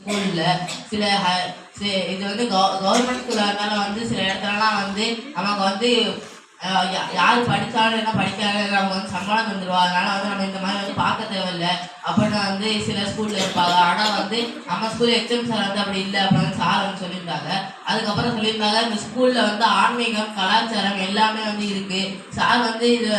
ஸ்கூல்ல சில இது வந்து கவர்மெண்ட் ஸ்கூலாக இருந்தாலும் வந்து சில இடத்துலலாம் வந்து அவங்க வந்து யார் படித்தாலும் என்ன படிக்கிறாங்க அவங்க வந்து சம்பளம் தந்துடுவா. அதனால வந்து நம்ம இந்த மாதிரி வந்து பார்க்க தேவையில்லை அப்படின்னு வந்து சில ஸ்கூல்ல இருப்பாங்க. ஆனால் வந்து நம்ம ஸ்கூல் எக்ஸாம் சார் வந்து அப்படி இல்லை அப்படின்னு சார் வந்து சொல்லியிருந்தாங்க. அதுக்கப்புறம் சொல்லியிருந்தாங்க இந்த ஸ்கூல்ல வந்து ஆன்மீகம் கலாச்சாரம் எல்லாமே வந்து இருக்கு. சார் வந்து இது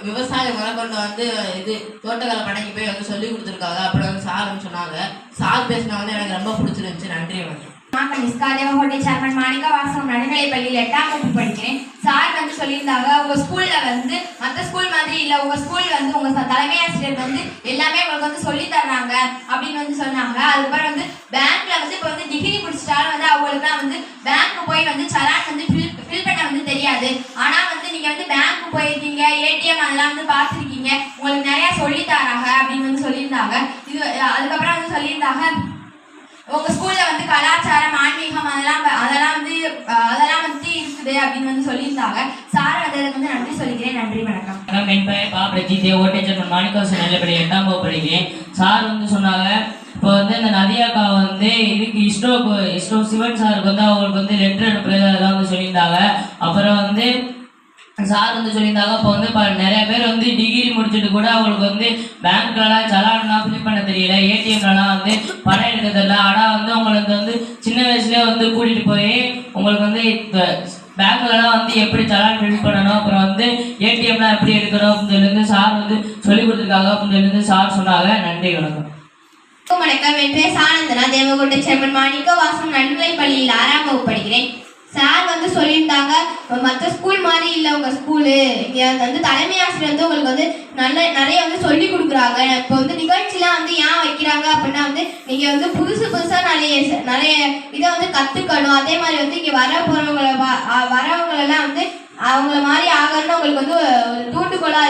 விவசாயம் முதற்கொண்டு வந்து இது தோட்டக்கலை படைக்கு போய் வந்து சொல்லி கொடுத்துருக்காங்க அப்படின்னு வந்து சார் வந்து சொன்னாங்க. சார் பேசினா வந்து எனக்கு ரொம்ப பிடிச்சிருந்துச்சு. நன்றி வணக்கம். நான் நிஸ்காதேவ ஹோட்டல் சேர்மன் மாணிக்கா வாசம் நடுநிலைப் பள்ளியில் 8ஆம் வகுப்பு படிக்கிறேன். சார் வந்து சொல்லியிருந்தாங்க உங்க ஸ்கூல்ல வந்து மற்ற ஸ்கூல் மாதிரி இல்லை, உங்க ஸ்கூல் வந்து உங்க தலைமை ஆசிரியர் வந்து எல்லாமே உங்களுக்கு வந்து சொல்லி தர்றாங்க அப்படின்னு வந்து சொன்னாங்க. அதுக்கப்புறம் வந்து பேங்க்ல வந்து இப்போ வந்து டிகிரி முடிச்சிட்டாலும் வந்து அவங்களுக்குலாம் வந்து பேங்க் போய் வந்து சலான் வந்து ஃபில் பண்ண வந்து தெரியாது. ஆனா வந்து நீங்க வந்து பேங்க் போயிருக்கீங்க, ஏடிஎம் அதெல்லாம் வந்து பார்த்துருக்கீங்க, உங்களுக்கு நிறைய சொல்லி தராங்க அப்படின்னு வந்து சொல்லியிருந்தாங்க. இது அதுக்கப்புறம் வந்து சொல்லியிருந்தாங்க உங்க ஸ்கூல்ல வந்து கலாச்சாரம் ஆன்மீகம் அதெல்லாம் வந்து இருக்குது அப்படின்னு வந்து சொல்லியிருந்தாங்க. சார் அதுக்கு வந்து நன்றி சொல்லிக்கிறேன். நன்றி வணக்கம். என் பெயர் பாப்ரஜித் ஓட்டேஜர் மாணிக்கவாசன் நல்லபடி 8ஆம் வகுப்பு படிக்கிறேன். சார் வந்து சொன்னாங்க இப்போ வந்து இந்த நதியாக்கா வந்து இதுக்கு இஸ்ரோ சிவன் சாருக்கு வந்து அவங்களுக்கு வந்து லெட்டர் அனுப்புறது அதெல்லாம் வந்து சொல்லியிருந்தாங்க. அப்புறம் வந்து சார் வந்து சொல்லியிருந்தாங்க இப்போ வந்து நிறைய பேர் வந்து டிகிரி முடிச்சுட்டு கூட அவங்களுக்கு வந்து பேங்க்லலாம் சலான்லாம் ஃபில் பண்ண தெரியல, ஏடிஎம்லலாம் வந்து பணம் எடுக்க தெரியல. ஆனால் வந்து உங்களுக்கு வந்து சின்ன வயசுலேயே வந்து கூட்டிகிட்டு போய் உங்களுக்கு வந்து இப்போ பேங்க்லலாம் வந்து எப்படி சலான் ஃபில் பண்ணணும், அப்புறம் வந்து ஏடிஎம்லாம் எப்படி எடுக்கணும் அப்படின்னு சொல்லி சார் வந்து சொல்லி கொடுத்துருக்காங்க அப்படின்னு சொல்லி சார் சொன்னாங்க. நன்றி வணக்கம். வணக்கம். என் பேர் சானந்தனா, தேவகோட்டை சேர்மன் மாணிக்க வாசம் நடுநிலைப் பள்ளியில் 6ஆம் வகுப்பு படிக்கிறேன். சார் வந்து சொல்லியிருந்தாங்க மற்ற ஸ்கூல் மாதிரி இல்லை உங்க ஸ்கூலு, இங்கே வந்து தலைமை ஆசிரியர் வந்து உங்களுக்கு வந்து நிறைய வந்து சொல்லி கொடுக்குறாங்க. இப்போ வந்து நிகழ்ச்சிலாம் வந்து ஏன் வைக்கிறாங்க அப்படின்னா வந்து நீங்கள் வந்து புதுசாக நிறைய இதை வந்து கற்றுக்கணும். அதே மாதிரி வந்து இங்கே வரவங்களெல்லாம் வந்து அவங்கள மாதிரி ஆகணும்னு உங்களுக்கு வந்து ஊண்டுகோலாக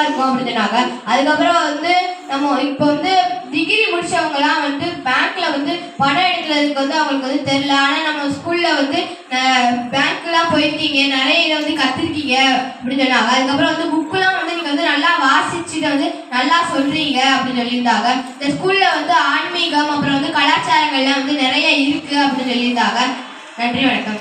இருக்கும் அப்படின்னு சொன்னாங்க. அதுக்கப்புறம் வந்து நம்ம இப்போ வந்து டிகிரி முடிச்சவங்கலாம் வந்து பேங்க்ல வந்து பணம் எடுக்கிறதுக்கு வந்து அவங்களுக்கு வந்து தெரியல. ஆனால் நம்ம ஸ்கூல்ல வந்து பேங்க்லாம் போயிருக்கீங்க, நிறைய இதை வந்து கற்றுருக்கீங்க அப்படின்னு சொன்னாங்க. அதுக்கப்புறம் வந்து புக்கெலாம் வந்து நீங்கள் வந்து நல்லா வாசிச்சுட்டு வந்து நல்லா சொல்றீங்க அப்படின்னு சொல்லியிருந்தாங்க. இந்த ஸ்கூல்ல வந்து ஆன்மீகம் அப்புறம் வந்து கலாச்சாரங்கள்லாம் வந்து நிறைய இருக்கு அப்படின்னு சொல்லியிருந்தாங்க. நன்றி வணக்கம்.